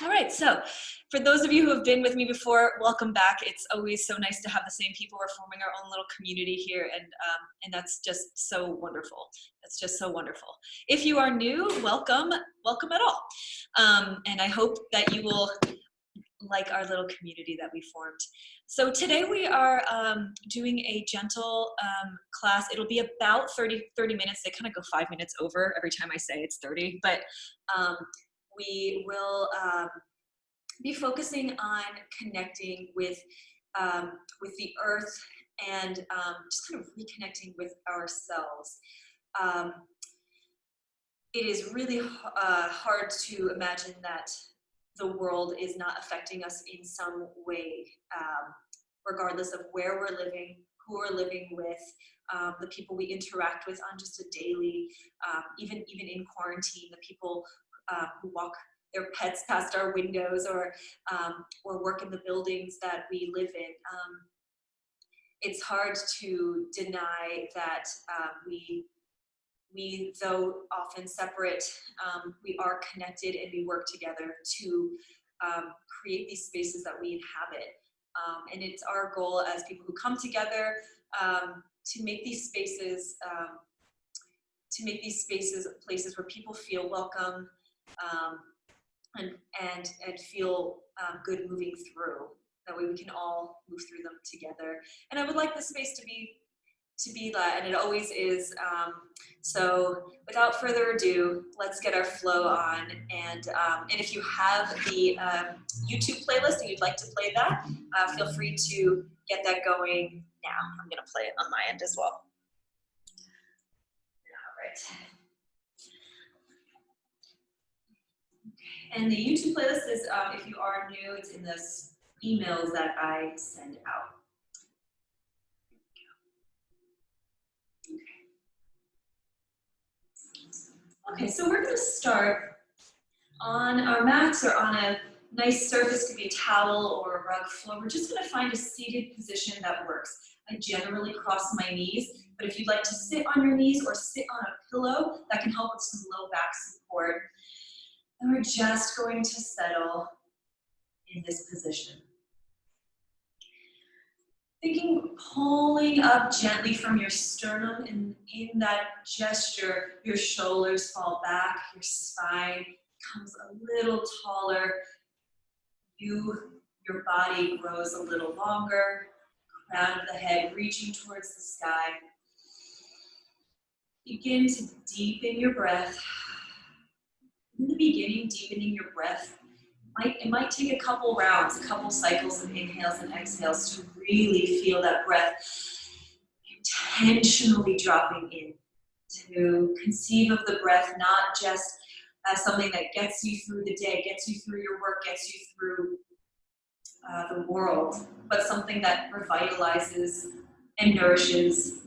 All right, so for those of you who have been with me before, welcome back. It's always so nice to have the same people. We're forming our own little community here, and that's just so wonderful. That's just so wonderful. If you are new, welcome, welcome at all. And I hope that you will like our little community that we formed. So today we are doing a gentle class. It'll be about 30 minutes. They kind of go 5 minutes over every time I say it's 30, but we will be focusing on connecting with the earth and just kind of reconnecting with ourselves. It is really hard to imagine that the world is not affecting us in some way, regardless of where we're living, who we're living with, the people we interact with on just a daily, even in quarantine, the people who walk their pets past our windows or work in the buildings that we live in. It's hard to deny that we, though often separate, we are connected and we work together to create these spaces that we inhabit. And it's our goal as people who come together to make these spaces places where people feel welcome and feel good moving through. That way we can all move through them together. And I would like the space to be that, and it always is. So without further ado, let's get our flow on. And if you have the YouTube playlist and you'd like to play that, feel free to get that going now. I'm gonna play it on my end as well. All right. And the YouTube playlist is, if you are new, it's in the emails that I send out. Okay, so we're going to start on our mats or on a nice surface, could be a towel or a rug floor. We're just going to find a seated position that works. I generally cross my knees, but if you'd like to sit on your knees or sit on a pillow, that can help with some low back support. And we're just going to settle in this position. Thinking pulling up gently from your sternum, and in that gesture, your shoulders fall back, your spine comes a little taller, your body grows a little longer, crown of the head reaching towards the sky. Begin to deepen your breath. In the beginning, deepening your breath, it might take a couple rounds, a couple cycles of inhales and exhales to really feel that breath intentionally dropping in, to conceive of the breath not just as something that gets you through the day, gets you through your work, gets you through the world, but something that revitalizes and nourishes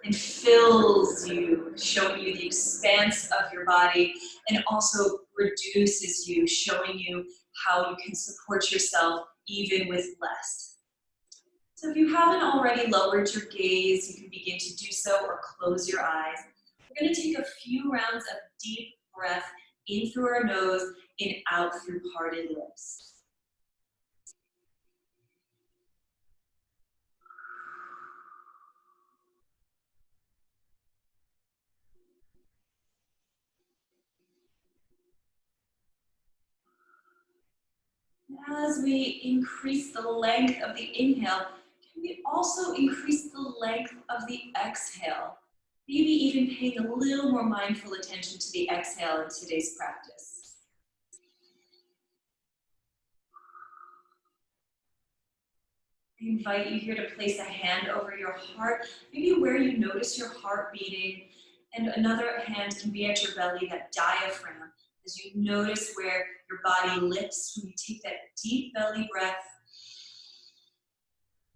and fills you, showing you the expanse of your body, and also reduces you, showing you how you can support yourself even with less. So if you haven't already lowered your gaze, you can begin to do so or close your eyes. We're going to take a few rounds of deep breath in through our nose and out through parted lips. As we increase the length of the inhale, can we also increase the length of the exhale? Maybe even paying a little more mindful attention to the exhale in today's practice. I invite you here to place a hand over your heart, maybe where you notice your heart beating, and another hand can be at your belly, that diaphragm. As you notice where your body lifts when you take that deep belly breath.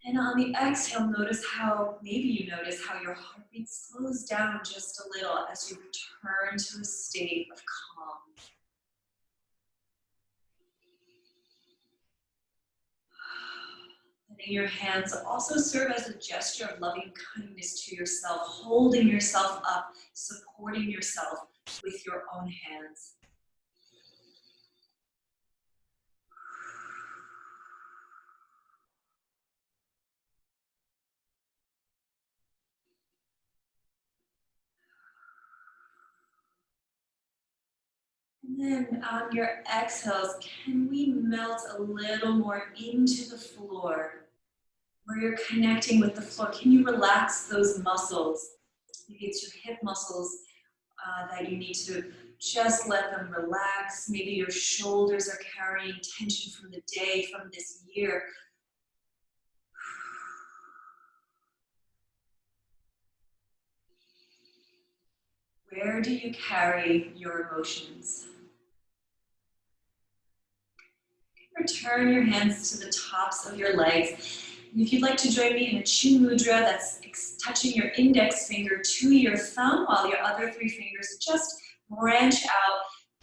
And on the exhale, maybe you notice how your heartbeat slows down just a little as you return to a state of calm. Letting your hands also serve as a gesture of loving kindness to yourself, holding yourself up, supporting yourself with your own hands. And then on your exhales, can we melt a little more into the floor where you're connecting with the floor? Can you relax those muscles? Maybe it's your hip muscles that you need to just let them relax. Maybe your shoulders are carrying tension from the day, from this year. Where do you carry your emotions? Return your hands to the tops of your legs. And if you'd like to join me in a chin mudra, that's touching your index finger to your thumb while your other three fingers just branch out,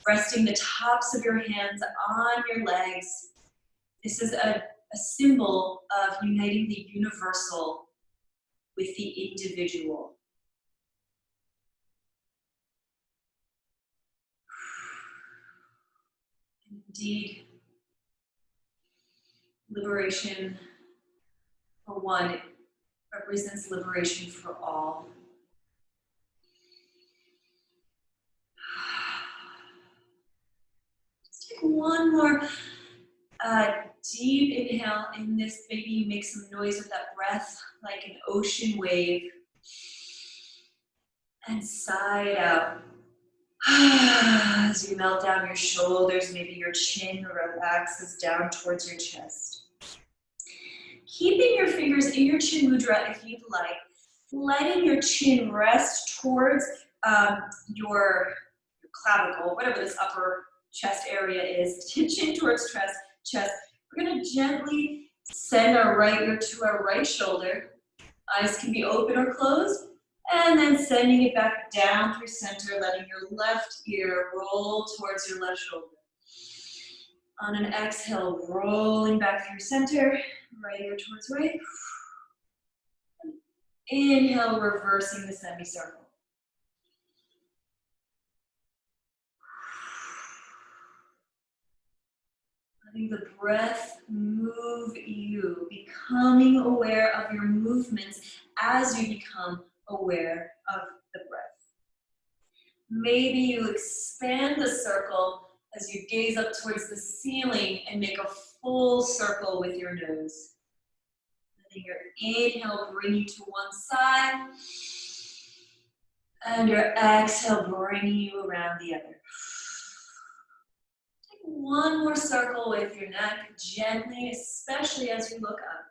resting the tops of your hands on your legs. This is a symbol of uniting the universal with the individual. Indeed, liberation for one represents liberation for all. Just take one more deep inhale in this. Maybe you make some noise with that breath like an ocean wave. And sigh it out. As you melt down your shoulders, maybe your chin relaxes down towards your chest. Keeping your fingers in your chin mudra if you'd like, letting your chin rest towards your clavicle, whatever this upper chest area is, chin towards chest. We're gonna gently send our right ear to our right shoulder. Eyes can be open or closed. And then sending it back down through center, letting your left ear roll towards your left shoulder. On an exhale, rolling back through center, right ear towards right. Inhale, reversing the semicircle. Letting the breath move you, becoming aware of your movements as you become aware of the breath. Maybe you expand the circle as you gaze up towards the ceiling and make a full circle with your nose. Letting your inhale bring you to one side, and your exhale bringing you around the other. Take one more circle with your neck gently, especially as you look up.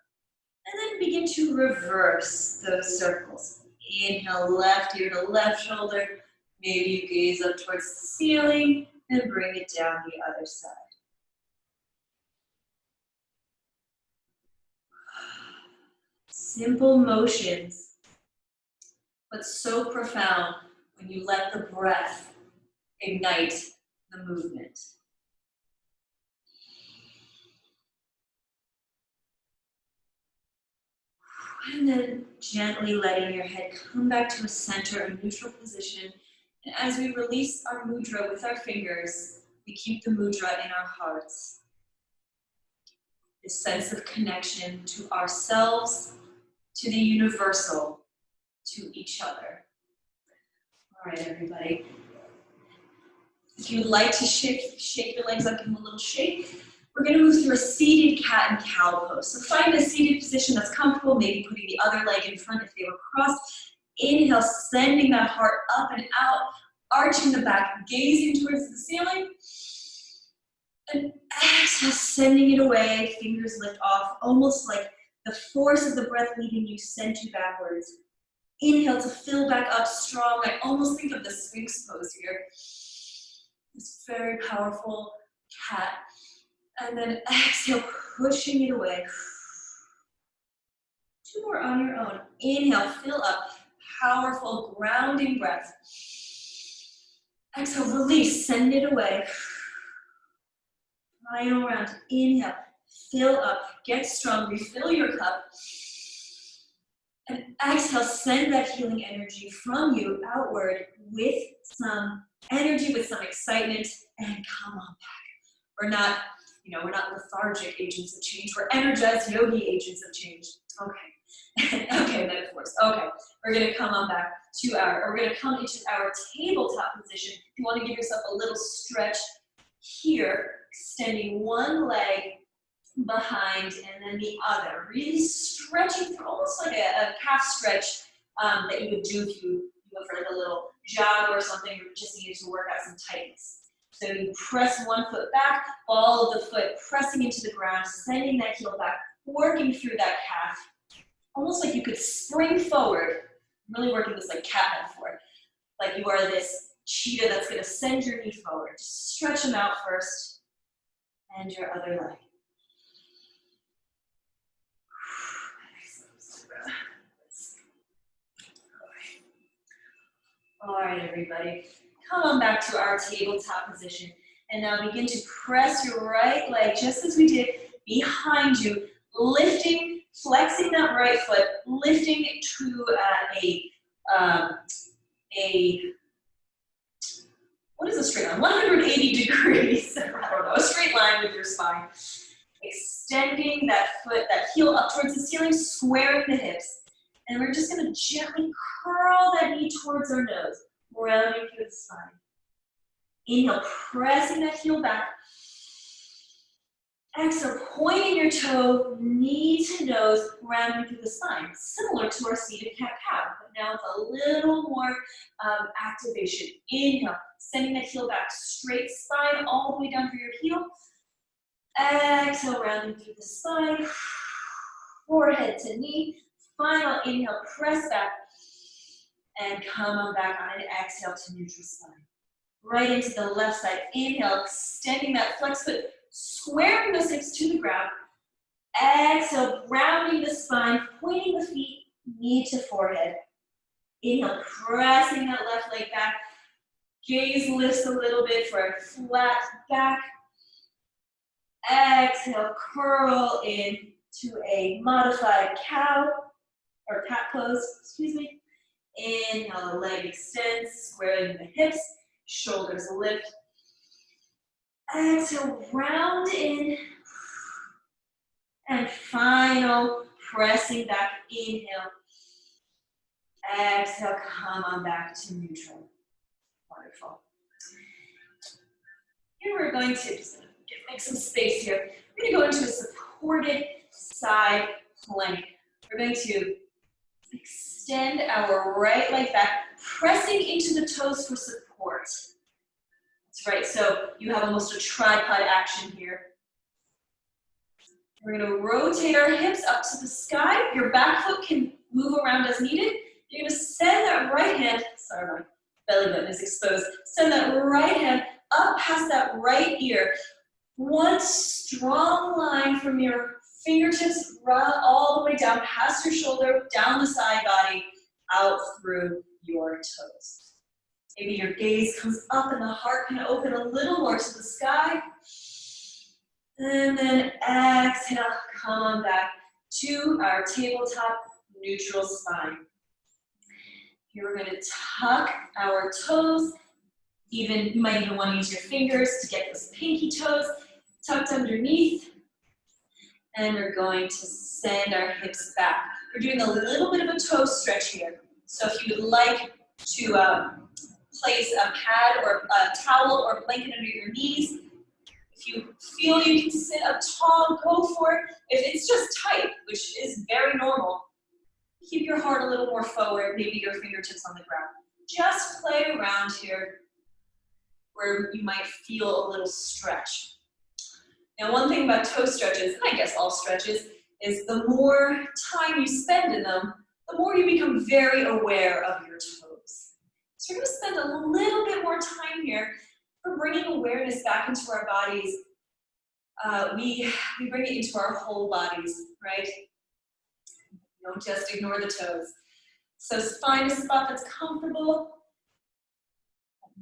And then begin to reverse those circles. Inhale, left ear to left shoulder. Maybe you gaze up towards the ceiling and bring it down the other side. Simple motions, but so profound when you let the breath ignite the movement. And then gently letting your head come back to a center, a neutral position. And as we release our mudra with our fingers, we keep the mudra in our hearts. This sense of connection to ourselves, to the universal, to each other. All right, everybody. If you would like to shake your legs up, give them a little shake. We're going to move through a seated cat and cow pose. So find a seated position that's comfortable, maybe putting the other leg in front if they were crossed. Inhale, sending that heart up and out, arching the back, gazing towards the ceiling. And exhale, sending it away, fingers lift off, almost like the force of the breath leaving you sent you backwards. Inhale to fill back up strong. I almost think of the Sphinx pose here. This very powerful cat. And then exhale, pushing it away. Two more on your own. Inhale, fill up. Powerful grounding breath. Exhale, release, send it away. Final round. Inhale, fill up, get strong, refill your cup. And exhale, send that healing energy from you outward with some energy, with some excitement, and come on back. We're not lethargic agents of change. We're energized yogi agents of change. Okay. Okay, metaphors. Okay, we're gonna come on back to we're gonna come into our tabletop position. You wanna give yourself a little stretch here, extending one leg behind and then the other, really stretching through, almost like a calf stretch that you would do if you went for like a little jog or something, or just needed to work out some tightness. So you press one foot back, ball of the foot pressing into the ground, sending that heel back, working through that calf, almost like you could spring forward. I'm really working this like cat metaphor, like you are this cheetah that's gonna send your knee forward. Just stretch them out first, and your other leg. All right, everybody. Come on back to our tabletop position. And now begin to press your right leg, just as we did, behind you, lifting, flexing that right foot, lifting to what is a straight line? 180 degrees, I don't know, a straight line with your spine. Extending that foot, that heel up towards the ceiling, squaring the hips. And we're just gonna gently curl that knee towards our nose, rounding through the spine. Inhale, pressing that heel back. Exhale, pointing your toe, knee to nose, rounding through the spine. Similar to our seated cat-cow, but now with a little more activation. Inhale, sending that heel back, straight spine all the way down through your heel. Exhale, rounding through the spine. Forehead to knee. Final inhale, press back. And come on back on an exhale to neutral spine. Right into the left side. Inhale, extending that flex foot, squaring those hips to the ground. Exhale, rounding the spine, pointing the feet, knee to forehead. Inhale, pressing that left leg back. Gaze lifts a little bit for a flat back. Exhale, curl in to a modified cow, or cat pose, excuse me. Inhale, the leg extends, squaring the hips, shoulders lift. Exhale, round in. And final, pressing back, inhale. Exhale, come on back to neutral. Wonderful. Here we're going to just make some space here. We're going to go into a supported side plank. We're going to extend our right leg back, pressing into the toes for support. That's right, so you have almost a tripod action here. We're going to rotate our hips up to the sky. Your back foot can move around as needed. You're going to send that right hand, sorry, my belly button is exposed. Send that right hand up past that right ear. One strong line from your fingertips run all the way down past your shoulder, down the side body, out through your toes. Maybe your gaze comes up and the heart can open a little more to the sky. And then exhale, come on back to our tabletop neutral spine. Here we're going to tuck our toes. You might even want to use your fingers to get those pinky toes tucked underneath. And we're going to send our hips back. We're doing a little bit of a toe stretch here. So if you would like to place a pad or a towel or a blanket under your knees, if you feel you can sit up tall, go for it. If it's just tight, which is very normal, keep your heart a little more forward, maybe your fingertips on the ground. Just play around here where you might feel a little stretch. Now, one thing about toe stretches, and I guess all stretches, is the more time you spend in them, the more you become very aware of your toes. So we're going to spend a little bit more time here for bringing awareness back into our bodies. We bring it into our whole bodies, right? Don't just ignore the toes. So find a spot that's comfortable.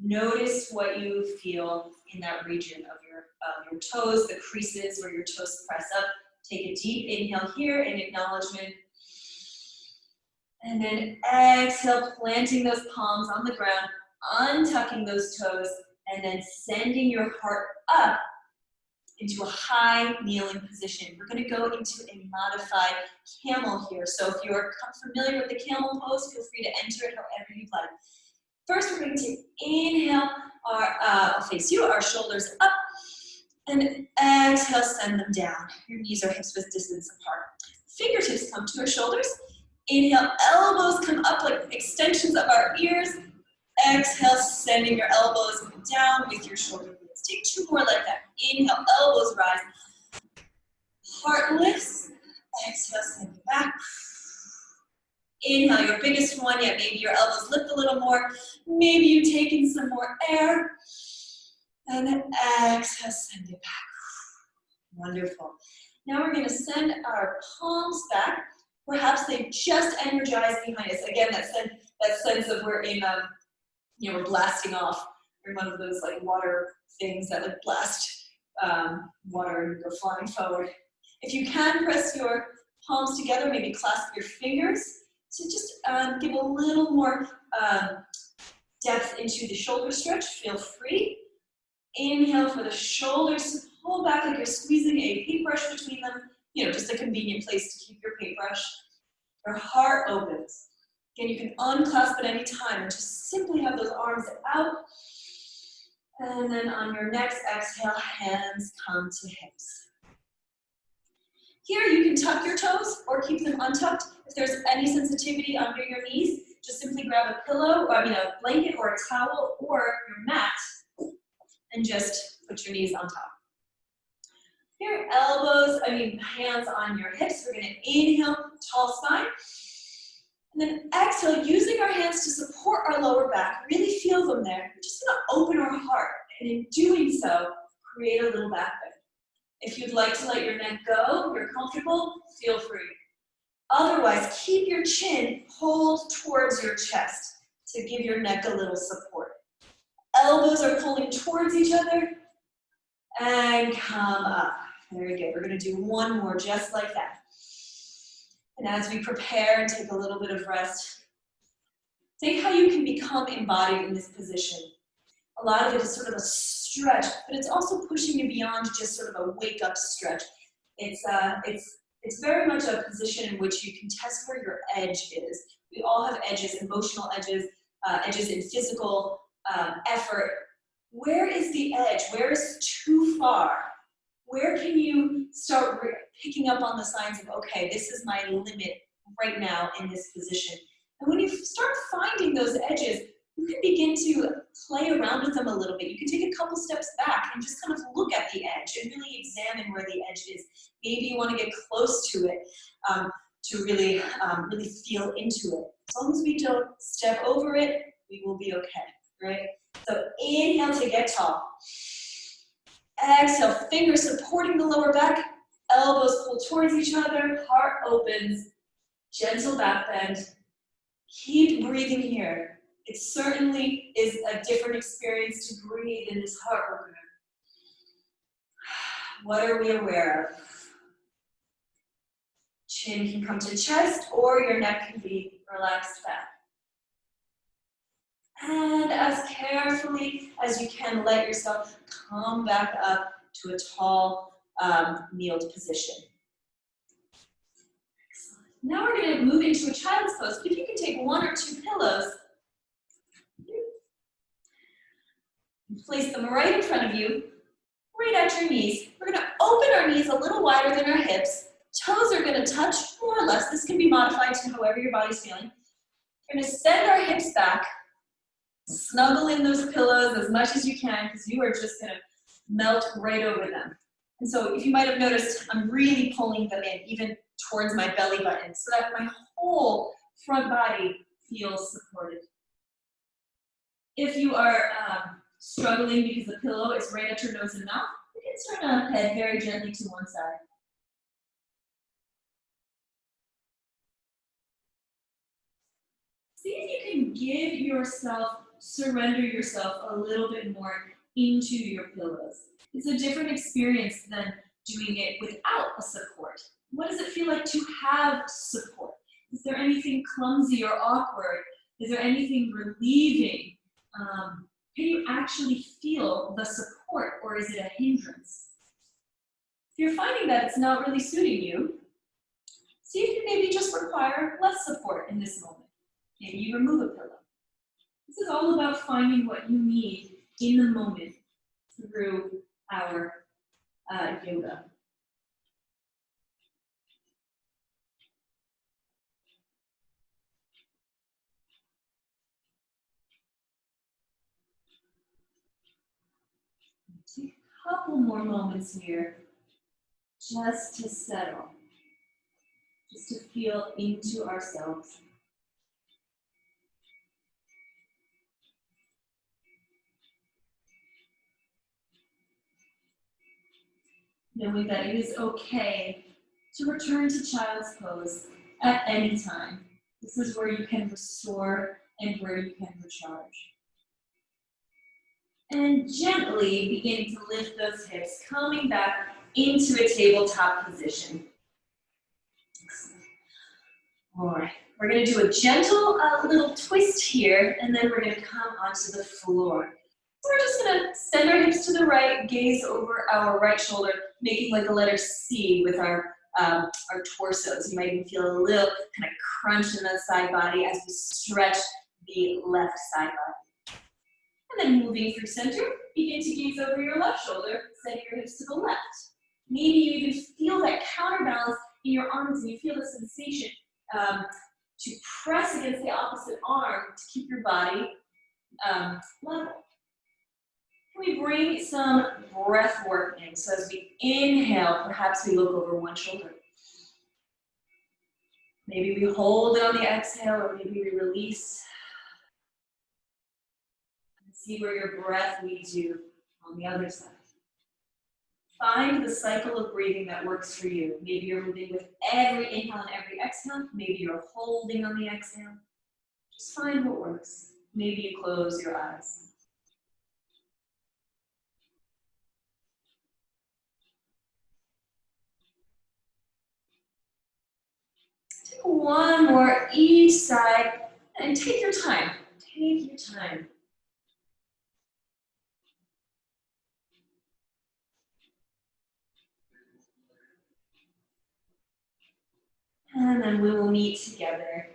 Notice what you feel in that region of your toes, the creases where your toes press up. Take a deep inhale here in acknowledgement. And then exhale, planting those palms on the ground, untucking those toes, and then sending your heart up into a high kneeling position. We're going to go into a modified camel here. So if you're familiar with the camel pose, feel free to enter it however you'd like. First, we're going to inhale, I'll face you, our shoulders up, and exhale, send them down. Your knees are hips width distance apart. Fingertips come to our shoulders. Inhale, elbows come up like extensions of our ears. Exhale, sending your elbows down with your shoulder blades. Take 2 more like that. Inhale, elbows rise. Heart lifts. Exhale, send it back. Inhale, your biggest one yet. Maybe your elbows lift a little more. Maybe you take in some more air. And then exhale, send it back. Wonderful. Now we're going to send our palms back. Perhaps they just energize behind us. Again, that sense of we're in, we're blasting off. We're in one of those like water things that like blast water and go flying forward. If you can press your palms together, maybe clasp your fingers to just give a little more depth into the shoulder stretch. Feel free. Inhale for the shoulders to pull back like you're squeezing a paintbrush between them. Just a convenient place to keep your paintbrush. Your heart opens. Again, you can unclasp at any time and just simply have those arms out. And then on your next exhale, hands come to hips. Here, you can tuck your toes or keep them untucked. If there's any sensitivity under your knees, just simply grab a pillow, a blanket or a towel or your mat and just put your knees on top. Here, hands on your hips. We're gonna inhale, tall spine. And then exhale, using our hands to support our lower back. Really feel them there. We're just gonna open our heart. And in doing so, create a little back bend. If you'd like to let your neck go, you're comfortable, feel free. Otherwise, keep your chin pulled towards your chest to give your neck a little support. Elbows are pulling towards each other. And come up. Very good. We're going to do one more just like that. And as we prepare and take a little bit of rest, think how you can become embodied in this position. A lot of it is sort of a stretch, but it's also pushing you beyond just sort of a wake-up stretch. It's very much a position in which you can test where your edge is. We all have edges, emotional edges, edges in physical effort. Where is the edge? Where is too far? Where can you start picking up on the signs of, okay, this is my limit right now in this position? And when you start finding those edges, you can begin to play around with them a little bit. You can take a couple steps back and just kind of look at the edge and really examine where the edge is. Maybe you want to get close to it to really feel into it. As long as we don't step over it, we will be okay, right? So inhale to get tall. Exhale, fingers supporting the lower back, elbows pull towards each other, heart opens, gentle back bend. Keep breathing here. It certainly is a different experience to breathe in this heart opener. What are we aware of? Chin can come to chest or your neck can be relaxed back. And as carefully as you can, let yourself come back up to a tall, kneeled position. Excellent. Now we're going to move into a child's pose. If you can take 1 or 2 pillows, place them right in front of you, right at your knees. We're going to open our knees a little wider than our hips. Toes are going to touch more or less. This can be modified to however your body's feeling. We're going to send our hips back. Snuggle in those pillows as much as you can because you are just going to melt right over them. And so if you might have noticed, I'm really pulling them in, even towards my belly button, so that my whole front body feels supported. If you are struggling because the pillow is right at your nose and mouth, you can turn the head very gently to one side. See if you can surrender yourself a little bit more into your pillows. It's a different experience than doing it without a support. What does it feel like to have support? Is there anything clumsy or awkward? Is there anything relieving? Can you actually feel the support, or is it a hindrance? you're finding that it's not really suiting you, see if you maybe just require less support in this moment. Maybe you remove a pillow. This is all about finding what you need in the moment through our yoga. Take a couple more moments here just to settle, just to feel into ourselves. Knowing that it is okay to return to child's pose at any time. This is where you can restore and where you can recharge. And gently beginning to lift those hips, coming back into a tabletop position. All right, we're going to do a gentle little twist here, and then we're going to come onto the floor. So we're just going to send our hips to the right, gaze over our right shoulder, making like a letter C with our torsos. You might even feel a little kind of crunch in the side body as we stretch the left side body. And then moving through center, begin to gaze over your left shoulder, sending your hips to the left. Maybe you even feel that counterbalance in your arms and you feel the sensation to press against the opposite arm to keep your body level. Can we bring some breath work in? So as we inhale, perhaps we look over one shoulder. Maybe we hold it on the exhale, or maybe we release. And see where your breath leads you on the other side. Find the cycle of breathing that works for you. Maybe you're moving with every inhale and every exhale. Maybe you're holding on the exhale. Just find what works. Maybe you close your eyes. Take one more each side and take your time. Take your time. And then we will meet together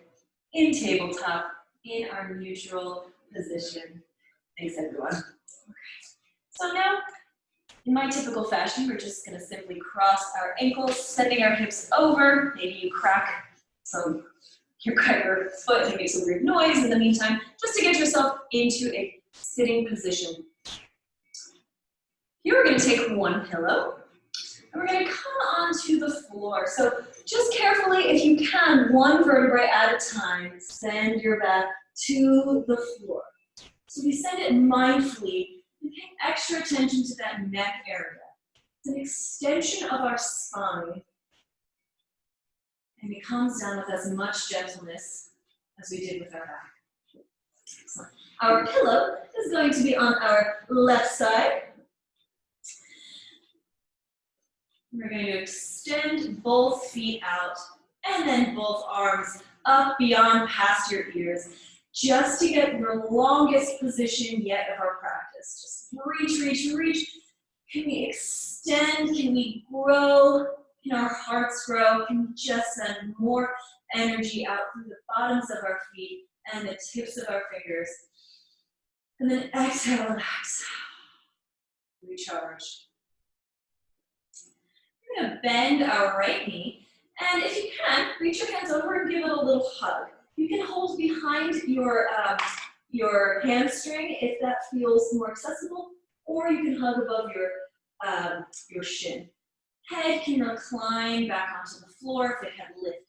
in tabletop in our neutral position. Thanks, everyone. Okay. So now, in my typical fashion, we're just going to simply cross our ankles, sending our hips over. Maybe you crack your foot and make some weird noise in the meantime, just to get yourself into a sitting position. Here we're going to take one pillow, and we're going to come onto the floor. So just carefully, if you can, one vertebrae at a time, send your back to the floor. So we send it mindfully, and pay extra attention to that neck area. It's an extension of our spine, and it comes down with as much gentleness as we did with our back. Excellent. Our pillow is going to be on our left side. We're going to extend both feet out and then both arms up beyond past your ears, just to get your longest position yet of our practice. Just reach, reach, reach. Can we extend? Can we grow? Can our hearts grow? Can we just send more energy out through the bottoms of our feet and the tips of our fingers? And then exhale, relax. Recharge. We're going to bend our right knee, and if you can, reach your hands over and give it a little hug. You can hold behind your hamstring if that feels more accessible, or you can hug above your shin. Head can recline back onto the floor if it had lifted.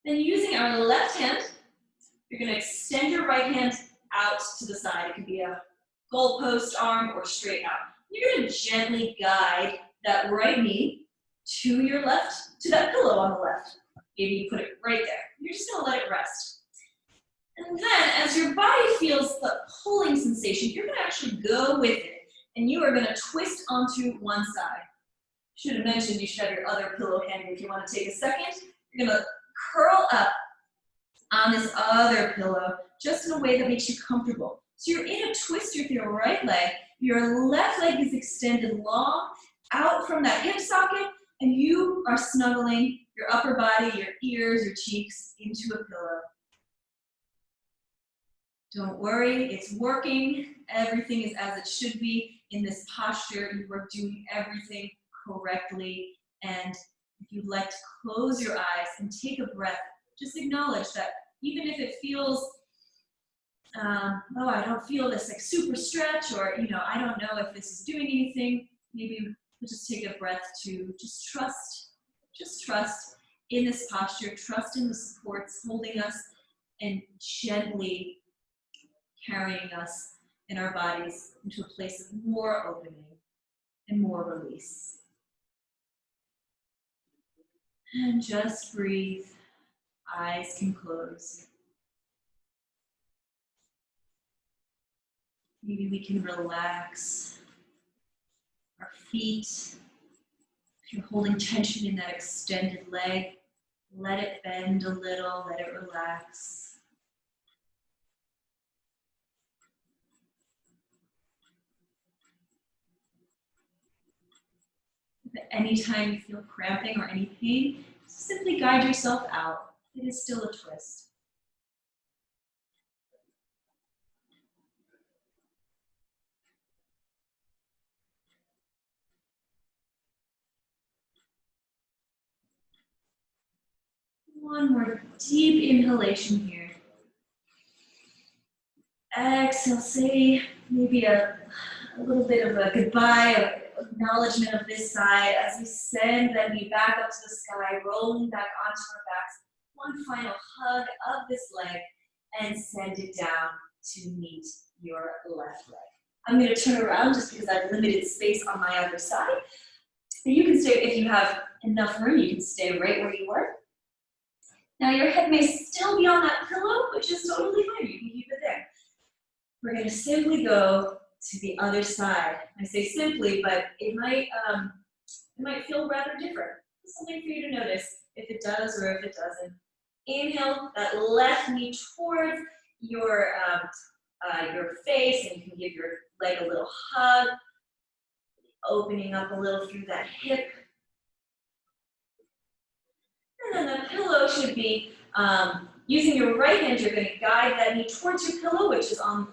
Then using our left hand, you're going to extend your right hand out to the side. It can be a goalpost arm or straight out. You're going to gently guide that right knee to your left, to that pillow on the left. Maybe you put it right there. You're just going to let it rest. And then as your body feels the pulling sensation, you're going to actually go with it. And you are going to twist onto one side. Should have mentioned you should have your other pillow handy if you want to take a second. You're going to curl up on this other pillow just in a way that makes you comfortable. So you're in a twist with your right leg. Your left leg is extended long out from that hip socket, and you are snuggling your upper body, your ears, your cheeks into a pillow. Don't worry, it's working. Everything is as it should be in this posture. You are doing everything correctly. And if you'd like to close your eyes and take a breath, just acknowledge that even if it feels, oh, I don't feel this like super stretch, or, you know, I don't know if this is doing anything, maybe we'll just take a breath to just trust in this posture, trust in the supports holding us and gently carrying us and our bodies into a place of more opening and more release. And just breathe. Eyes can close. Maybe we can relax our feet. If you're holding tension in that extended leg, let it bend a little, let it relax. If at any time you feel cramping or any pain, simply guide yourself out. It is still a twist. One more deep inhalation here. Exhale, say maybe a little bit of a goodbye, acknowledgement of this side as we send that knee back up to the sky, rolling back onto our backs. One final hug of this leg and send it down to meet your left leg. I'm going to turn around just because I have limited space on my other side. You can stay, if you have enough room, you can stay right where you were. Now your head may still be on that pillow, which is totally fine. You can keep it there. We're going to simply go to the other side. I say simply, but it might feel rather different. It's something for you to notice if it does or if it doesn't. Inhale that left knee towards your face, and you can give your leg a little hug, opening up a little through that hip. And then the pillow should be, using your right hand, you're going to guide that knee towards your pillow, which is on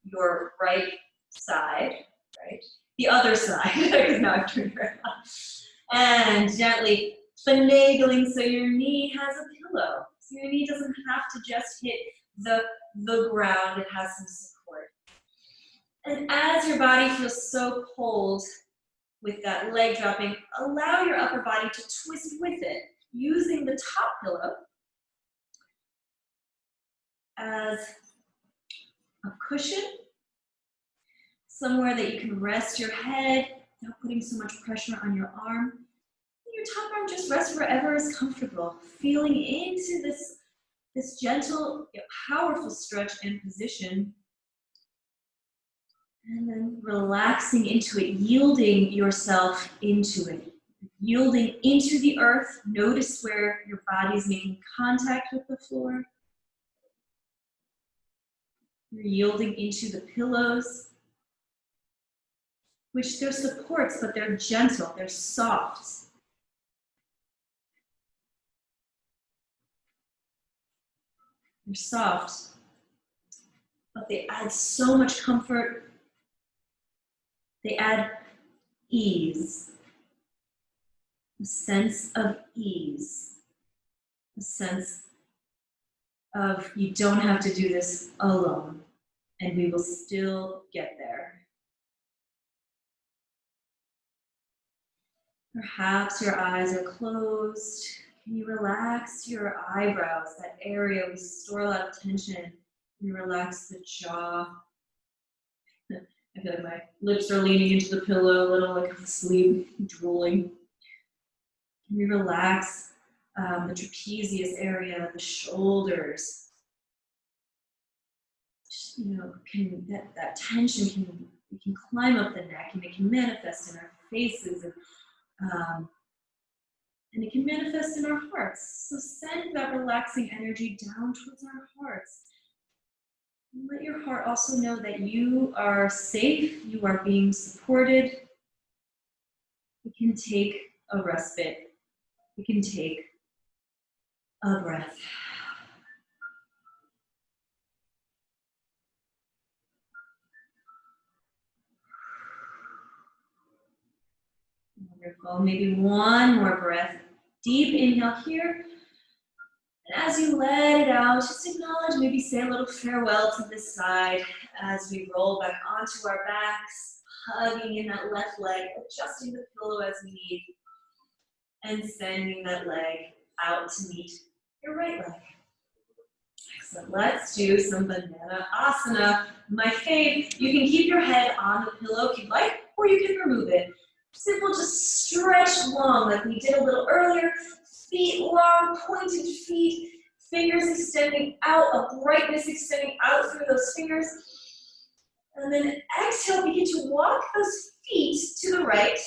your right side, right? The other side, because now I've turned around. And gently finagling so your knee has a pillow. So your knee doesn't have to just hit the ground, it has some support. And as your body feels so cold with that leg dropping, allow your upper body to twist with it, using the top pillow as a cushion, somewhere that you can rest your head without putting so much pressure on your arm. Your top arm just rests wherever is comfortable, feeling into this gentle, powerful stretch and position, and then relaxing into it, yielding yourself into it. Yielding into the earth. Notice where your body is making contact with the floor. You're yielding into the pillows, which they're supports, but they're gentle, they're soft. They're soft, but they add so much comfort. They add ease, a sense of ease, a sense of you don't have to do this alone, and we will still get there. Perhaps your eyes are closed. Can you relax your eyebrows, that area we store a lot of tension? Can you relax the jaw? I feel like my lips are leaning into the pillow a little, like I'm asleep, drooling. Can you relax the trapezius area, the shoulders? That tension can climb up the neck, and it can manifest in our faces, and it can manifest in our hearts. So send that relaxing energy down towards our hearts. And let your heart also know that you are safe, you are being supported, We can take a respite. We can take a breath. Wonderful. Maybe one more breath. Deep inhale here. And as you let it out, just acknowledge, maybe say a little farewell to this side as we roll back onto our backs, hugging in that left leg, adjusting the pillow as we need, and sending that leg out to meet your right leg. Excellent. Let's do some banana asana. My fave, you can keep your head on the pillow if you'd like, or you can remove it. Simple, just stretch long like we did a little earlier. Feet long, pointed feet, fingers extending out, a brightness extending out through those fingers. And then exhale, begin to walk those feet to the right.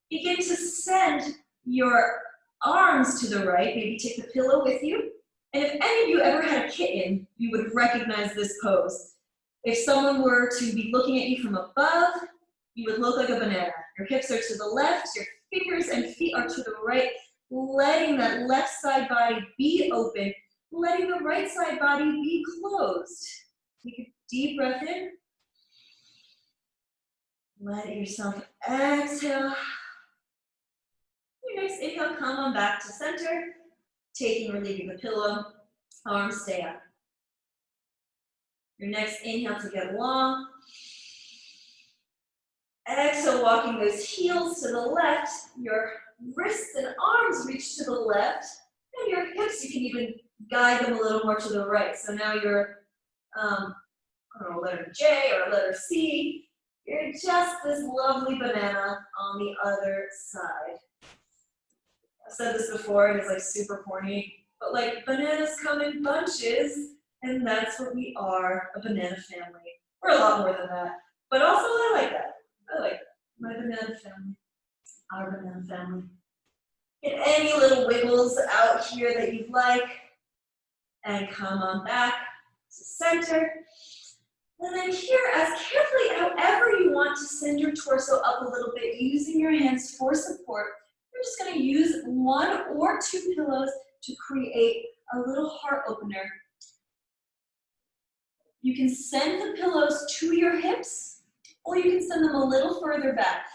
Begin to send your arms to the right. Maybe take the pillow with you. And if any of you ever had a kitten, you would recognize this pose. If someone were to be looking at you from above, you would look like a banana. Your hips are to the left, your fingers and feet are to the right, letting that left side body be open, letting the right side body be closed. Take a deep breath in. Let yourself exhale. Your next inhale, come on back to center. Taking or leaving the pillow, arms stay up. Your next inhale to get long. Exhale, walking those heels to the left. Your wrists and arms reach to the left. And your hips, you can even guide them a little more to the right. So now you're, I don't know, letter J or letter C. You're just this lovely banana on the other side. I've said this before and it's like super corny, but like bananas come in bunches and that's what we are, a banana family. We're a lot more than that, but also I like that. I like that. My banana family, our banana family. Get any little wiggles out here that you'd like and come on back to center. And then here, as carefully, however you want to send your torso up a little bit, using your hands for support. We're just going to use one or two pillows to create a little heart opener. You can send the pillows to your hips, or you can send them a little further back.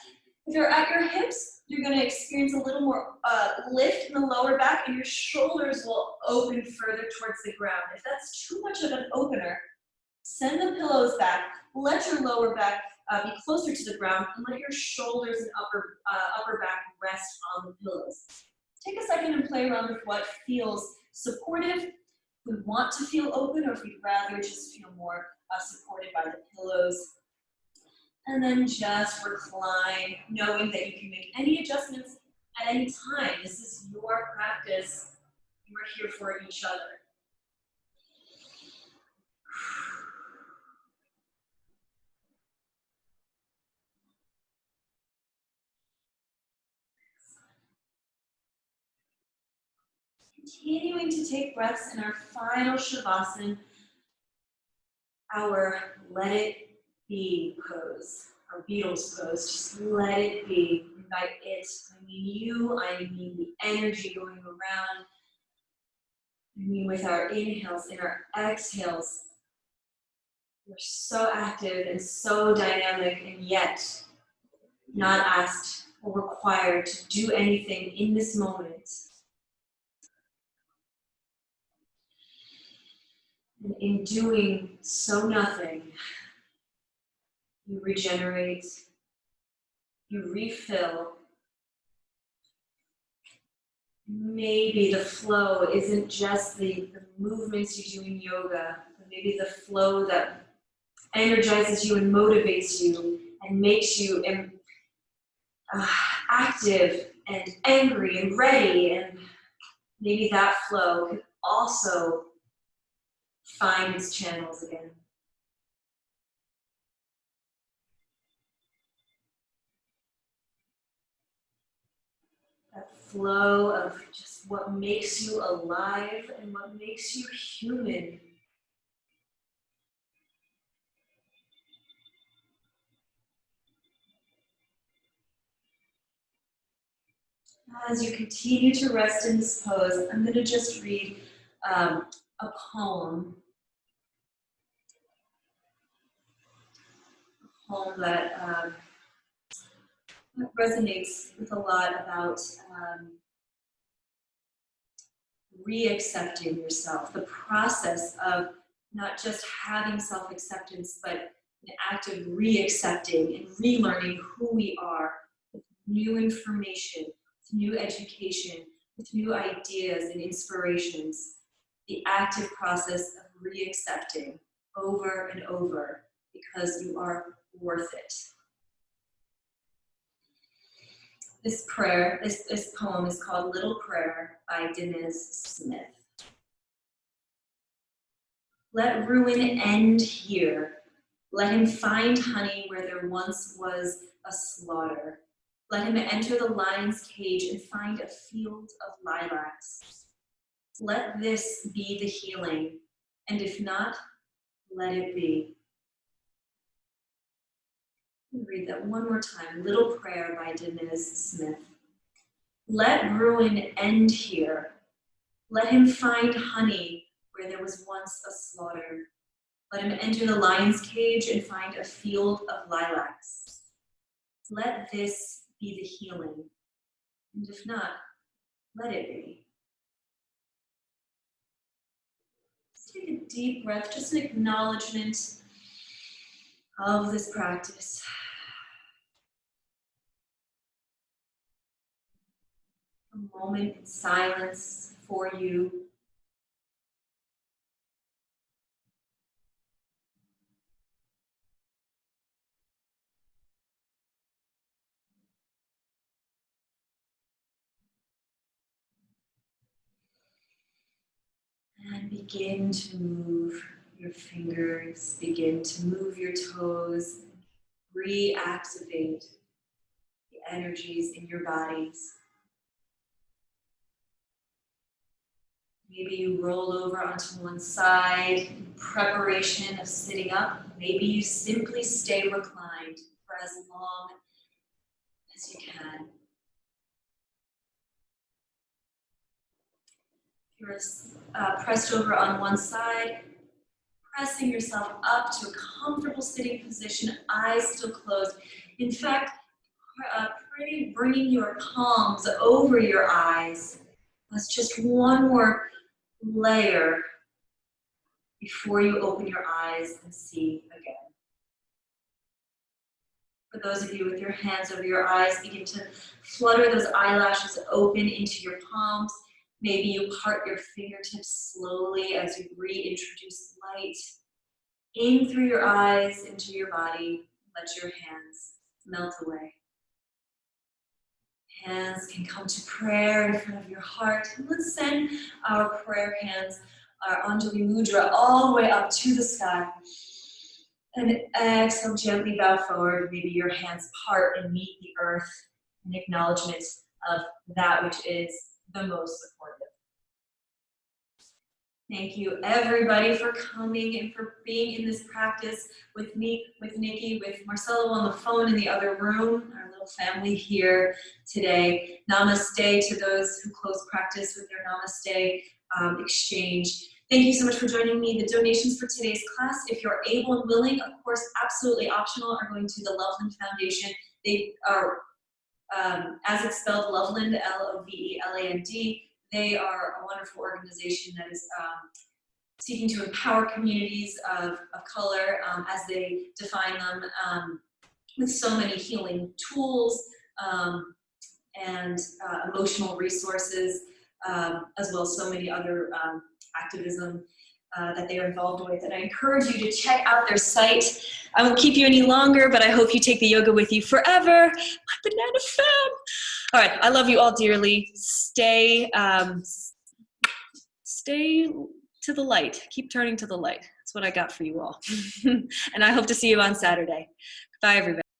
If you're at your hips, you're going to experience a little more lift in the lower back, and your shoulders will open further towards the ground. If that's too much of an opener, send the pillows back, let your lower back be closer to the ground, and let your shoulders and upper back rest on the pillows. Take a second and play around with what feels supportive. If we want to feel open, or if we'd rather just feel more supported by the pillows. And then just recline, knowing that you can make any adjustments at any time. This is your practice. You are here for each other. Continuing to take breaths in our final Shavasana, our let it be pose, our Beatles pose. Just let it be. And by it, I mean you, I mean the energy going around. I mean with our inhales and our exhales. We're so active and so dynamic, and yet not asked or required to do anything in this moment. And in doing so nothing, you regenerate, you refill. Maybe the flow isn't just the movements you do in yoga, but maybe the flow that energizes you and motivates you and makes you active and angry and ready, and maybe that flow could also find its channels again. That flow of just what makes you alive and what makes you human. As you continue to rest in this pose, I'm going to just read a poem that resonates with a lot about re-accepting yourself, the process of not just having self-acceptance, but an act of re-accepting and relearning who we are with new information, with new education, with new ideas and inspirations. The active process of re-accepting over and over because you are worth it. This prayer, this poem is called Little Prayer by Denise Smith. Let ruin end here. Let him find honey where there once was a slaughter. Let him enter the lion's cage and find a field of lilacs. Let this be the healing, and if not, let it be. Let me read that one more time. Little Prayer by Denise Smith. Let ruin end here. Let him find honey where there was once a slaughter. Let him enter the lion's cage and find a field of lilacs. Let this be the healing, and if not, let it be. Let's take a deep breath, just an acknowledgement of this practice. A moment in silence for you. And begin to move your fingers, begin to move your toes, reactivate the energies in your bodies. Maybe you roll over onto one side in preparation of sitting up. Maybe you simply stay reclined for as long as you can. If you're pressed over on one side, pressing yourself up to a comfortable sitting position, eyes still closed. In fact, bringing your palms over your eyes. That's just one more layer before you open your eyes and see again. For those of you with your hands over your eyes, begin to flutter those eyelashes open into your palms. Maybe you part your fingertips slowly as you reintroduce light in through your eyes into your body. Let your hands melt away. Hands can come to prayer in front of your heart. And let's send our prayer hands, our Anjali Mudra, all the way up to the sky. And exhale, gently bow forward. Maybe your hands part and meet the earth in acknowledgement of that which is the most supportive. Thank you, everybody, for coming and for being in this practice with me, with Nikki, with Marcelo on the phone in the other room, our little family here today. Namaste to those who close practice with their namaste exchange. Thank you so much for joining me. The donations for today's class, if you're able and willing, of course, absolutely optional, are going to the Loveland Foundation. They are, as it's spelled, Loveland, L-O-V-E-L-A-N-D. They are a wonderful organization that is seeking to empower communities of color as they define them with so many healing tools and emotional resources, as well as so many other activism that they are involved with. And I encourage you to check out their site. I won't keep you any longer, but I hope you take the yoga with you forever. My banana fam. All right, I love you all dearly. Stay to the light. Keep turning to the light. That's what I got for you all. And I hope to see you on Saturday. Bye, everybody.